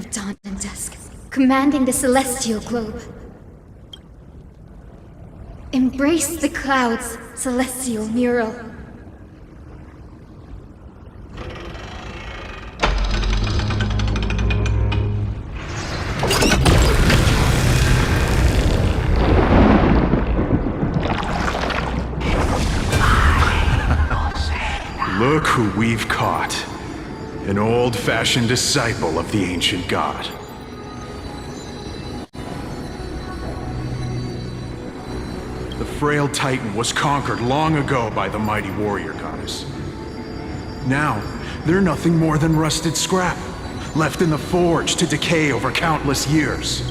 of dawn and dusk, commanding the celestial globe. Embrace the clouds, celestial mural. Look who we've caught. An old-fashioned disciple of the ancient god. The frail titan was conquered long ago by the mighty warrior goddess. Now, they're nothing more than rusted scrap, left in the forge to decay over countless years.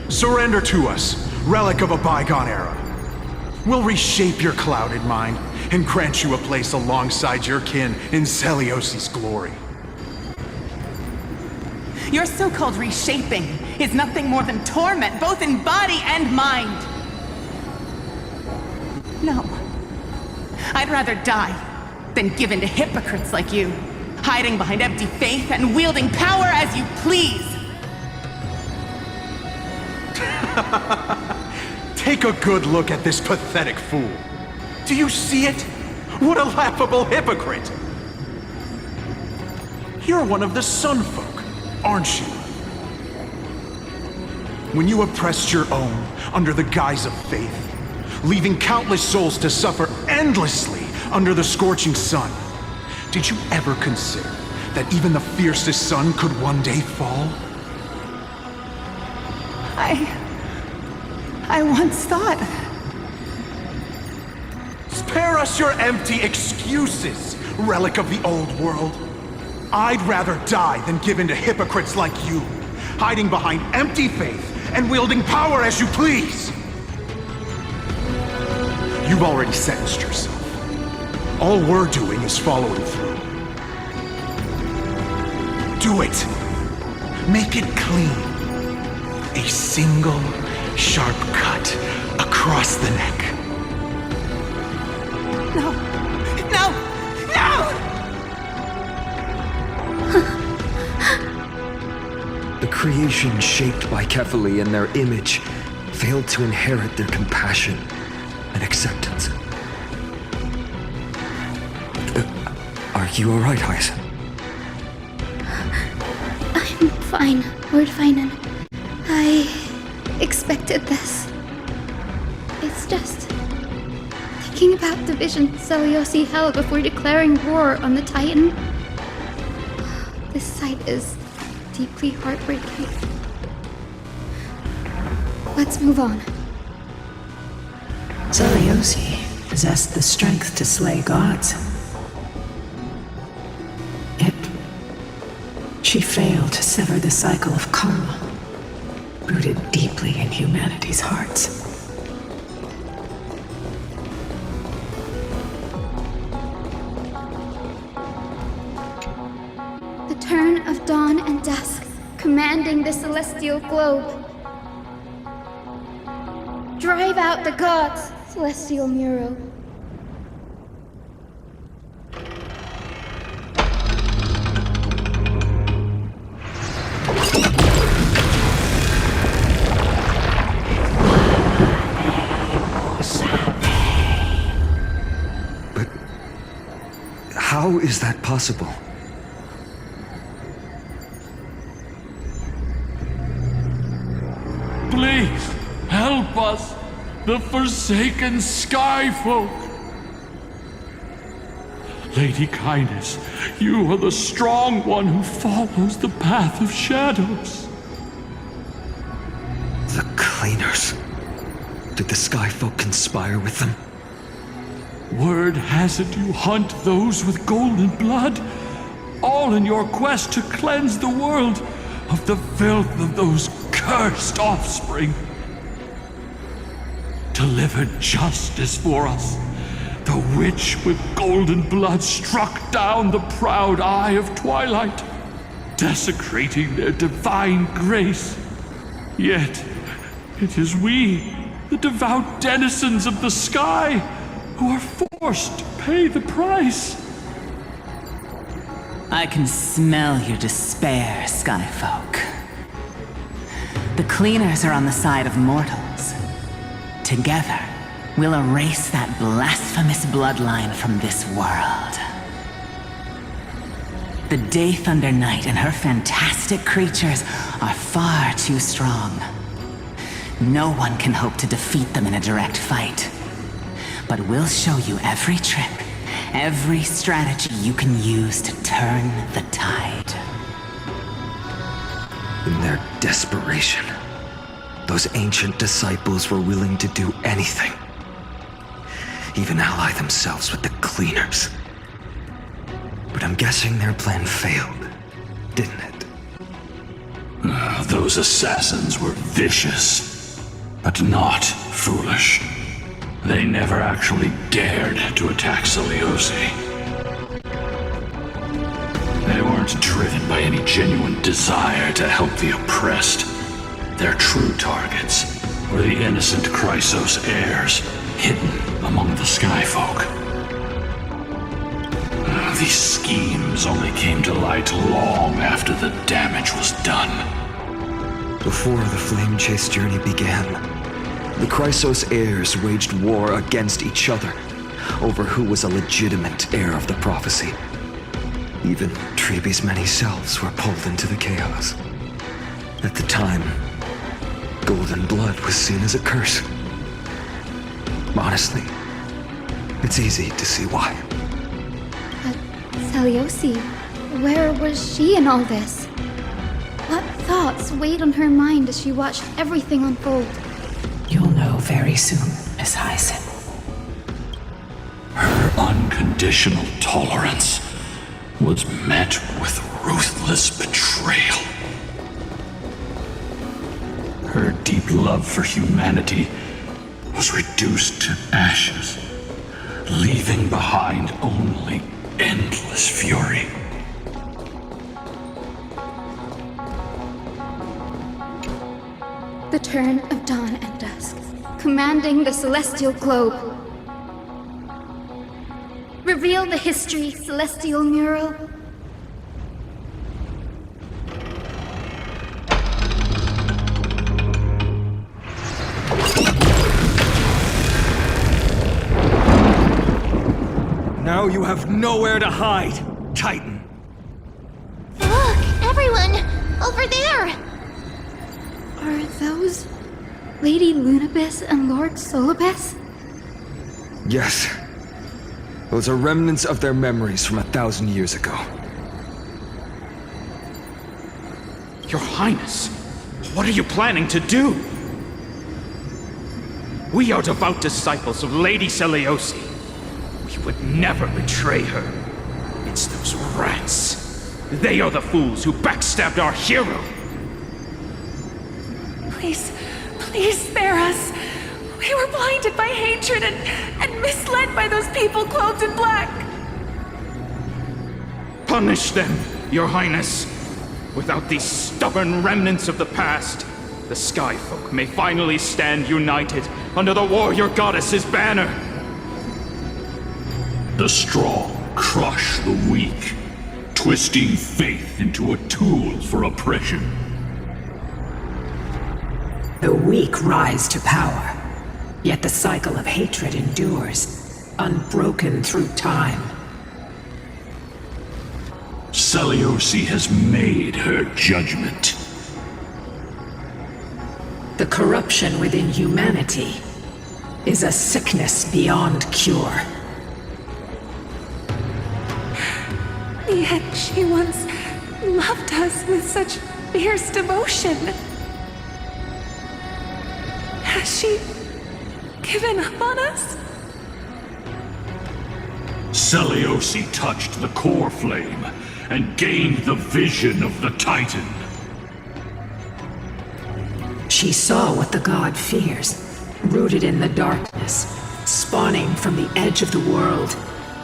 Surrender to us, relic of a bygone era. We'll reshape your clouded mind and grant you a place alongside your kin in Celiosi's glory. Your so-called reshaping is nothing more than torment, both in body and mind. No. I'd rather die than give in to hypocrites like you, hiding behind empty faith and wielding power as you please. Take a good look at this pathetic fool. Do you see it? What a laughable hypocrite! You're one of the Sun Folk, aren't you? When you oppressed your own under the guise of faith, leaving countless souls to suffer endlessly under the scorching sun, did you ever consider that even the fiercest sun could one day fall? I once thought... Spare us your empty excuses, relic of the old world. I'd rather die than give in to hypocrites like you, hiding behind empty faith and wielding power as you please. You've already sentenced yourself. All we're doing is following through. Do it. Make it clean. A single sharp cut across the neck. No! No! No! The creation shaped by Kefali in their image failed to inherit their compassion and acceptance. Are you alright, Hyacin? I'm fine, Lord Finan. I expected this. It's just thinking about the vision Celiosi held before declaring war on the Titan. This sight is deeply heartbreaking. Let's move on. Celiosi possessed the strength to slay gods. Yet, she failed to sever the cycle of karma, rooted deeply in humanity's hearts. The turn of dawn and dusk, commanding the celestial globe. Drive out the gods, celestial mural. How is that possible? Please, help us, the forsaken skyfolk. Lady Kindness, you are the strong one who follows the path of shadows. The Cleaners. Did the skyfolk conspire with them? Word has it you hunt those with golden blood, all in your quest to cleanse the world of the filth of those cursed offspring. Deliver justice for us. The witch with golden blood struck down the proud eye of twilight, desecrating their divine grace. Yet, it is we, the devout denizens of the sky, who are forced to pay the price. I can smell your despair, skyfolk. The cleaners are on the side of mortals. Together, we'll erase that blasphemous bloodline from this world. The Day Thunder Knight and her fantastic creatures are far too strong. No one can hope to defeat them in a direct fight. But we'll show you every trick, every strategy you can use to turn the tide. In their desperation, those ancient disciples were willing to do anything. Even ally themselves with the cleaners. But I'm guessing their plan failed, didn't it? Those assassins were vicious, but not foolish. They never actually dared to attack Seliosi. They weren't driven by any genuine desire to help the oppressed. Their true targets were the innocent Chrysos heirs, hidden among the skyfolk. These schemes only came to light long after the damage was done. Before the Flame Chase journey began, the Chrysos heirs waged war against each other over who was a legitimate heir of the prophecy. Even Trebi's many selves were pulled into the chaos. At the time, golden blood was seen as a curse. Honestly, it's easy to see why. But Seliosi, where was she in all this? What thoughts weighed on her mind as she watched everything unfold? You'll know very soon, Miss Hyacin. Her unconditional tolerance was met with ruthless betrayal. Her deep love for humanity was reduced to ashes, leaving behind only endless fury. The turn of dawn and dusk, commanding the celestial globe. Reveal the history, celestial mural. Now you have nowhere to hide, Titan. Look, everyone! Over there! Are those Lady Lunabis and Lord Solibus? Yes. Those are remnants of their memories from 1,000 years ago. Your Highness, what are you planning to do? We are devout disciples of Lady Seliosi. We would never betray her. It's those rats. They are the fools who backstabbed our hero. Please, please spare us. We were blinded by hatred and misled by those people clothed in black. Punish them, Your Highness. Without these stubborn remnants of the past, the Skyfolk may finally stand united under the warrior goddess's banner. The strong crush the weak, twisting faith into a tool for oppression. The weak rise to power, yet the cycle of hatred endures, unbroken through time. Seliosi has made her judgment. The corruption within humanity is a sickness beyond cure. Yet she once loved us with such fierce devotion. Has she given up on us? Seliosi touched the core flame and gained the vision of the Titan. She saw what the god fears, rooted in the darkness, spawning from the edge of the world,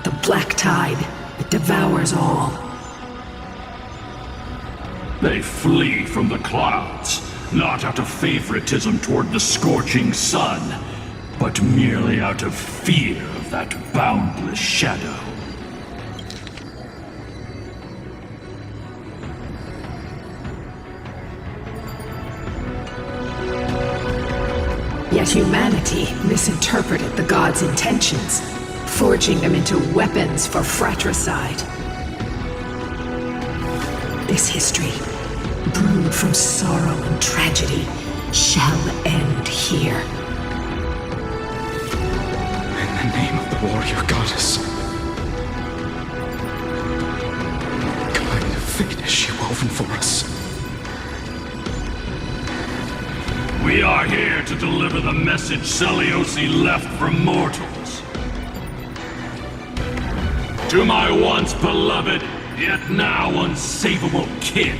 the black tide that devours all. They flee from the clouds, not out of favoritism toward the scorching sun, but merely out of fear of that boundless shadow. Humanity misinterpreted the gods' intentions, forging them into weapons for fratricide. This history, brewed from sorrow and tragedy, shall end here. In the name of the warrior goddess. What kind of fate has she woven for us? We are here to deliver the message Seliosi left for mortals. To my once beloved, yet now unsavable kin.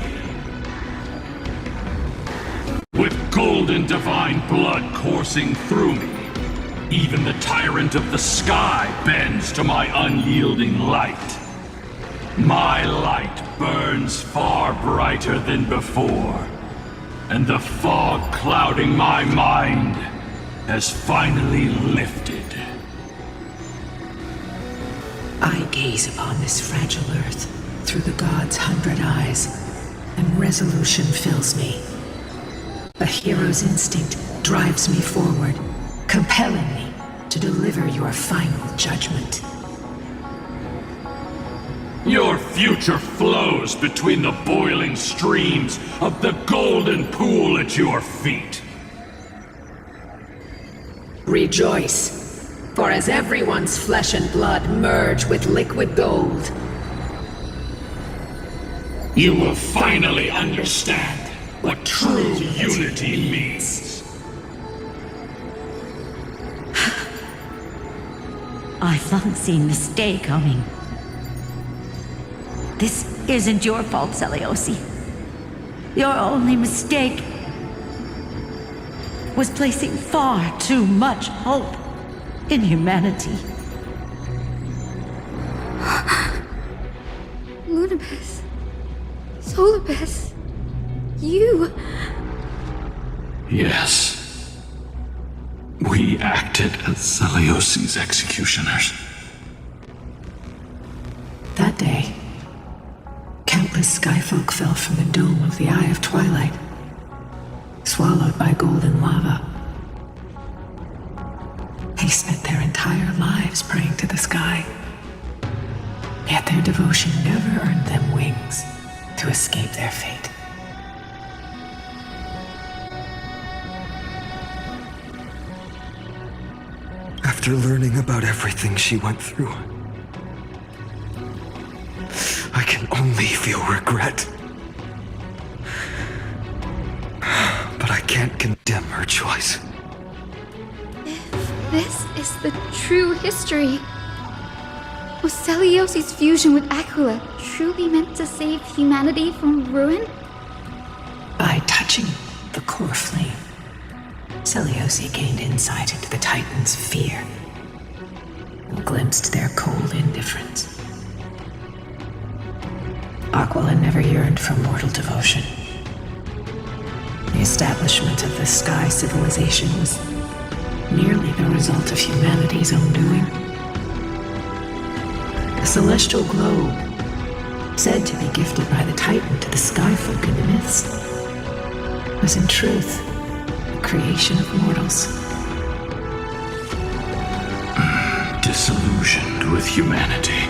With golden divine blood coursing through me, even the tyrant of the sky bends to my unyielding light. My light burns far brighter than before, and the fog clouding my mind has finally lifted. I gaze upon this fragile earth through the gods' 100 eyes, and resolution fills me. A hero's instinct drives me forward, compelling me to deliver your final judgment. Your future flows between the boiling streams of the golden pool at your feet. Rejoice, for as everyone's flesh and blood merge with liquid gold, you will finally understand what true unity means. I've long seen this day coming. This isn't your fault, Seliosi. Your only mistake was placing far too much hope in humanity. Lunabis. Solibus. You. Yes. We acted as Seliosi's executioners. that day, countless skyfolk fell from the dome of the Eye of Twilight, swallowed by golden lava. They spent their entire lives praying to the sky, yet their devotion never earned them wings to escape their fate. After learning about everything she went through, I can only feel regret. But I can't condemn her choice. If this is the true history, was Seliosi's fusion with Aquila truly meant to save humanity from ruin? By touching the core flame, Seliosi gained insight into the Titans' fear and glimpsed their cold indifference. Aquila never yearned for mortal devotion. The establishment of the Sky civilization was merely the result of humanity's own doing. The celestial globe, said to be gifted by the Titan to the skyfolk in the myths, was in truth the creation of mortals. Disillusioned with humanity,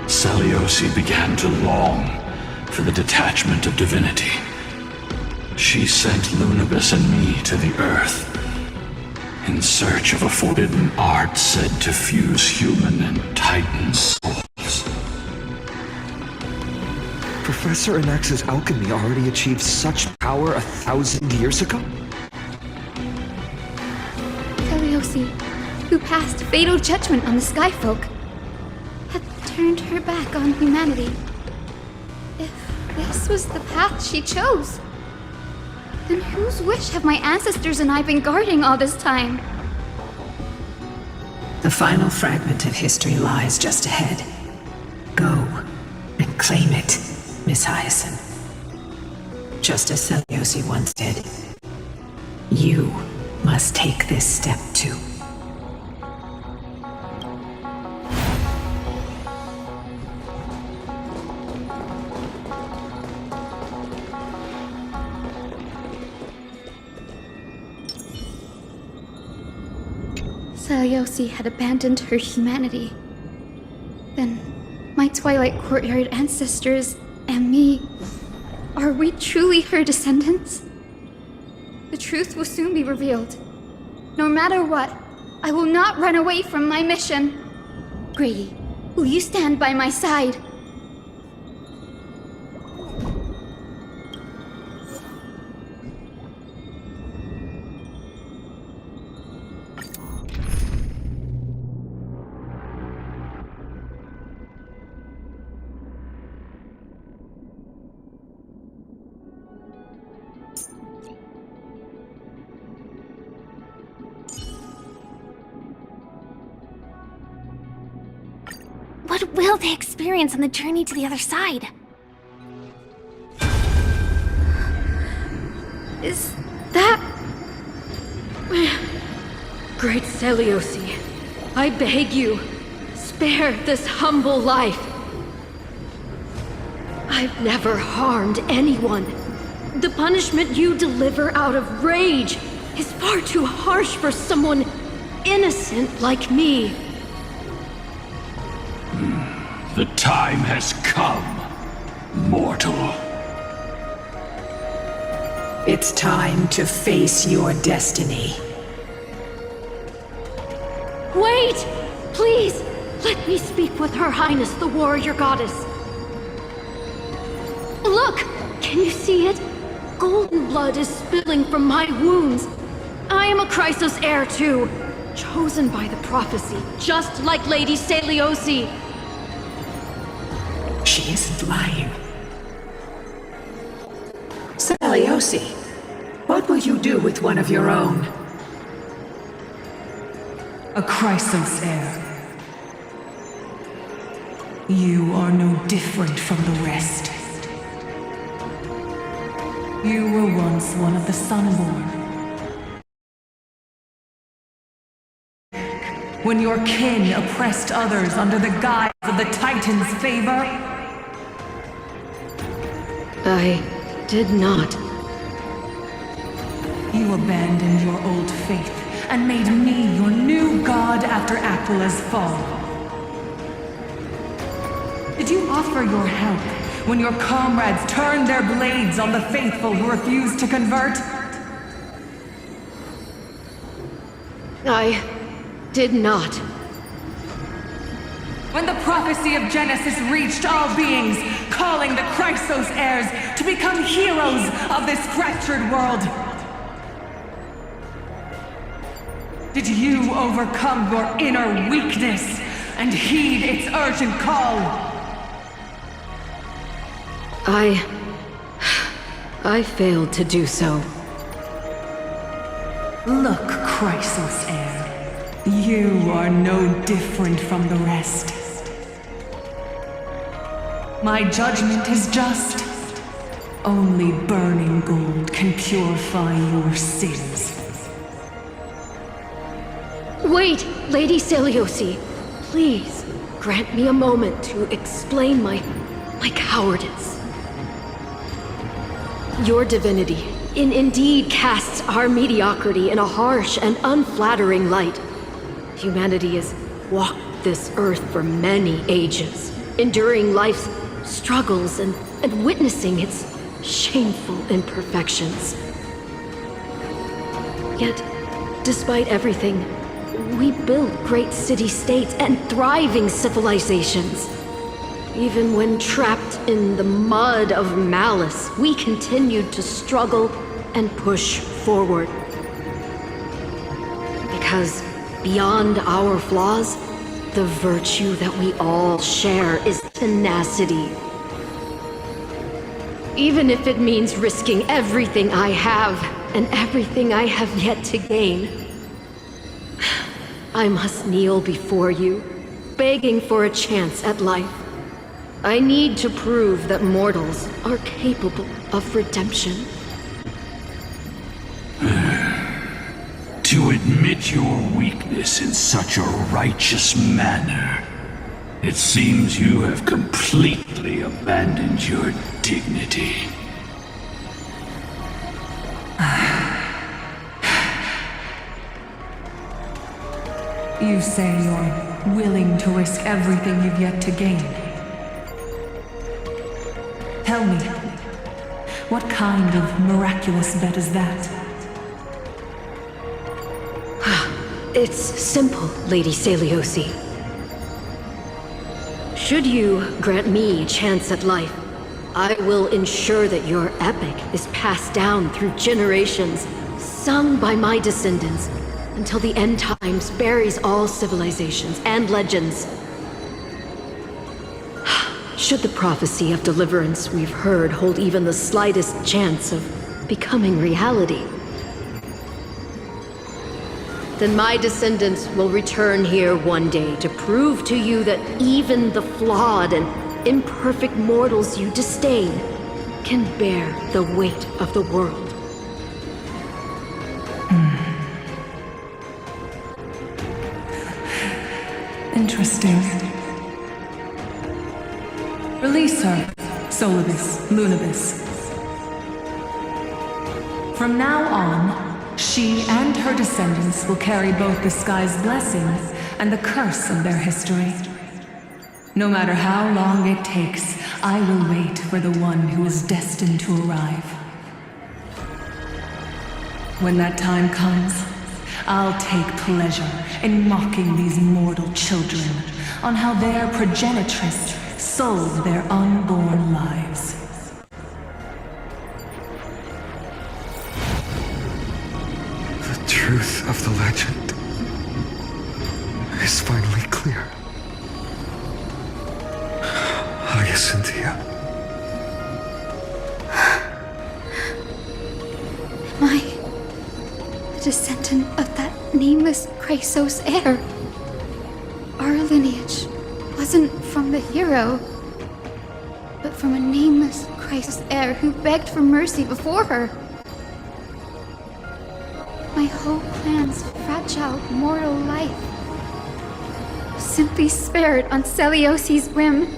Seliosi began to long for the detachment of divinity. She sent Lunabis and me to the Earth in search of a forbidden art said to fuse human and Titan souls. Professor Anax's alchemy already achieved such power 1,000 years ago? Seliosi, who passed fatal judgment on the skyfolk, had turned her back on humanity. If this was the path she chose, then whose wish have my ancestors and I been guarding all this time? The final fragment of history lies just ahead. Go and claim it, Miss Hyacin. Just as Seliosi once did, you must take this step too. Seliosi had abandoned her humanity, then my Twilight Courtyard ancestors and me, are we truly her descendants? The truth will soon be revealed. No matter what, I will not run away from my mission. Grady, will you stand by my side? What will they experience on the journey to the other side? Is that... Great Seliosi, I beg you, spare this humble life. I've never harmed anyone. The punishment you deliver out of rage is far too harsh for someone innocent like me. The time has come, mortal. It's time to face your destiny. Wait! Please! Let me speak with Her Highness, the warrior goddess. Look! Can you see it? Golden blood is spilling from my wounds. I am a Chrysos heir too, chosen by the prophecy, just like Lady Seliosi. She isn't lying. Seliosi, what will you do with one of your own? A Chrysos heir. You are no different from the rest. You were once one of the Sunborn. When your kin oppressed others under the guise of the Titan's favor, I did not. you abandoned your old faith and made me your new god after Aquila's fall. Did you offer your help when your comrades turned their blades on the faithful who refused to convert? I did not. When the prophecy of Genesis reached all beings, calling the Chrysos heirs to become heroes of this fractured world, did you overcome your inner weakness and heed its urgent call? I failed to do so. Look, Chrysos heir, you are no different from the rest. My judgment is just. Only burning gold can purify your sins. Wait, Lady Seliosi. Please, grant me a moment to explain my cowardice. Your divinity indeed casts our mediocrity in a harsh and unflattering light. Humanity has walked this earth for many ages, enduring life's struggles and witnessing its shameful imperfections. Yet, despite everything, we built great city-states and thriving civilizations. Even when trapped in the mud of malice, we continued to struggle and push forward. Because beyond our flaws, the virtue that we all share is tenacity. Even if it means risking everything I have and everything I have yet to gain. I must kneel before you, begging for a chance at life. I need to prove that mortals are capable of redemption. To admit your weakness in such a righteous manner, it seems you have completely abandoned your dignity. You say you're willing to risk everything you've yet to gain. Tell me, what kind of miraculous bet is that? It's simple, Lady Celiosi. Should you grant me a chance at life, I will ensure that your epic is passed down through generations, sung by my descendants, until the end times buries all civilizations and legends. Should the prophecy of deliverance we've heard hold even the slightest chance of becoming reality, then my descendants will return here one day to prove to you that even the flawed and imperfect mortals you disdain can bear the weight of the world. Interesting. Release her, Solibus, Lunibus. From now on, she and her descendants will carry both the sky's blessings and the curse of their history. No matter how long it takes, I will wait for the one who is destined to arrive. When that time comes, I'll take pleasure in mocking these mortal children on how their progenitress sold their unborn lives. The truth of the legend is finally clear. Hyacinthia. Am I the descendant of that nameless Chrysos heir? Our lineage wasn't from the hero, but from a nameless Chrysos heir who begged for mercy before her. My whole clan's fragile mortal life was simply spared on Celiosi's whim.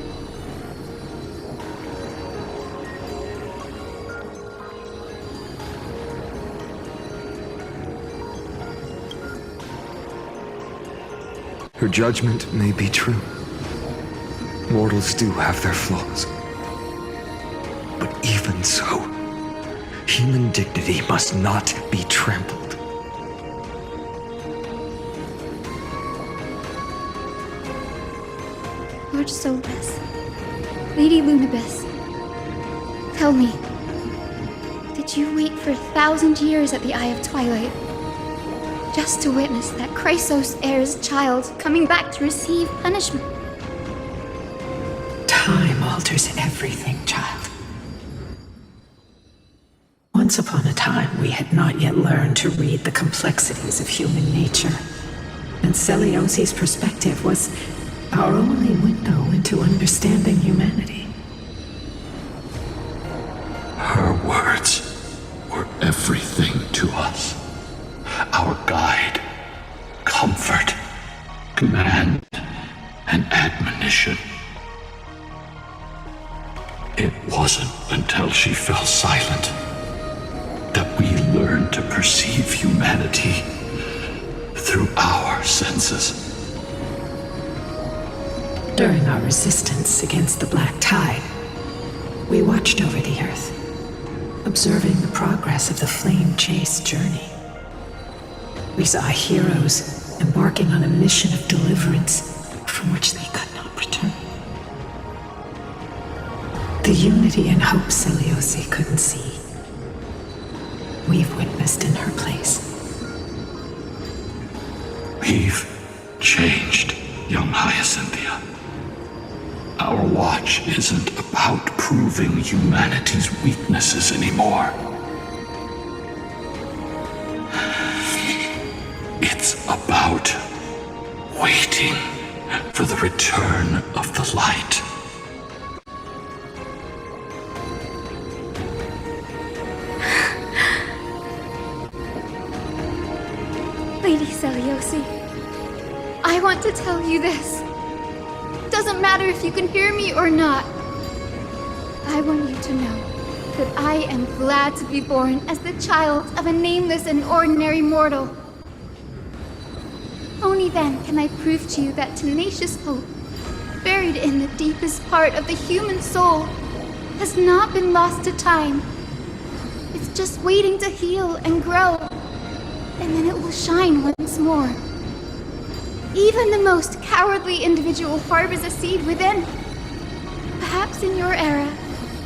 Her judgment may be true. Mortals do have their flaws. But even so, human dignity must not be trampled. Lord Solibus, Lady Lunibus, tell me, did you wait for 1,000 years at the Eye of Twilight just to witness that Chrysos heir's child coming back to receive punishment? Time alters everything, child. Once upon a time, we had not yet learned to read the complexities of human nature, and Celiosi's perspective was our only window into understanding humanity. Her words were everything to us. Our guide, comfort, command, and admonition. It wasn't until she fell silent that we learned to perceive humanity through our senses. During our resistance against the Black Tide, we watched over the Earth, observing the progress of the Flame Chase journey. We saw heroes embarking on a mission of deliverance from which they could not return. The unity and hope Celiosi couldn't see, we've witnessed in her place. We've changed, young Hyacinthia. Our watch isn't about proving humanity's weaknesses anymore. It's about waiting for the return of the light. Lady Celiosi, I want to tell you this. Doesn't matter if you can hear me or not. I want you to know that I am glad to be born as the child of a nameless and ordinary mortal. Only Only then can I prove to you that tenacious hope, buried in the deepest part of the human soul, has not been lost to time. It's just waiting to heal and grow, and then it will shine once more. Even the most cowardly individual harbors a seed within. Perhaps in your era,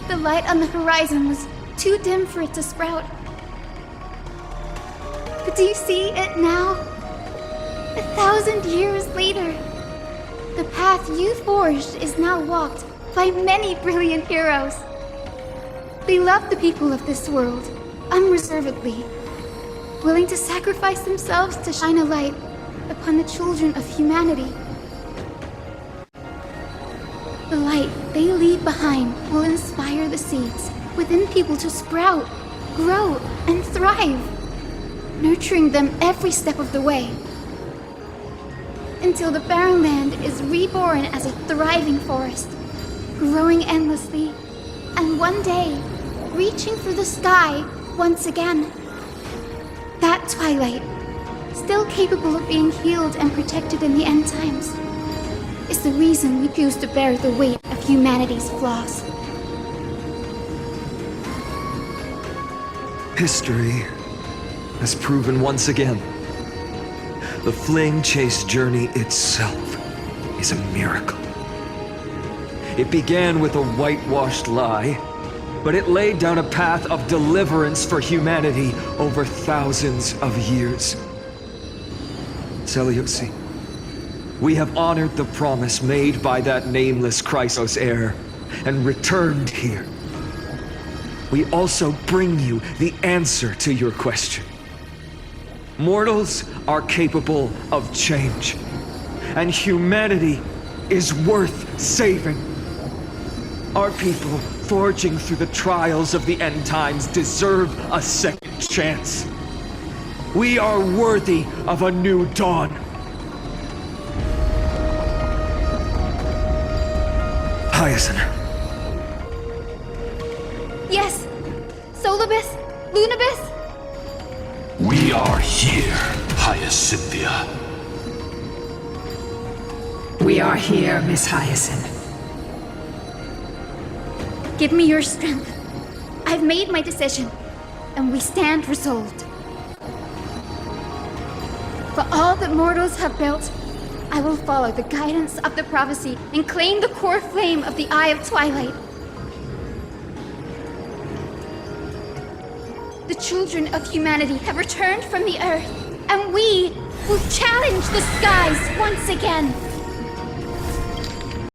the light on the horizon was too dim for it to sprout. But do you see it now? 1,000 years later, the path you forged is now walked by many brilliant heroes. They love the people of this world, unreservedly, willing to sacrifice themselves to shine a light upon the children of humanity. The light they leave behind will inspire the seeds within people to sprout, grow, and thrive, nurturing them every step of the way, until the barren land is reborn as a thriving forest, growing endlessly, and one day, reaching for the sky once again. That twilight, still capable of being healed and protected in the end times, is the reason we choose to bear the weight of humanity's flaws. History has proven once again, the Flame Chase journey itself is a miracle. It began with a whitewashed lie, but it laid down a path of deliverance for humanity over thousands of years. Seleuci, we have honored the promise made by that nameless Chrysos heir and returned here. We also bring you the answer to your question. Mortals are capable of change, and humanity is worth saving. Our people, forging through the trials of the end times, deserve a second chance. We are worthy of a new dawn. Hyacinth. Yes! Solibus? Lunibus? We are here, Hyacinthia. We are here, Miss Hyacinth. Give me your strength. I've made my decision, and we stand resolved. For all that mortals have built, I will follow the guidance of the prophecy and claim the core flame of the Eye of Twilight. The children of humanity have returned from the earth, and we will challenge the skies once again.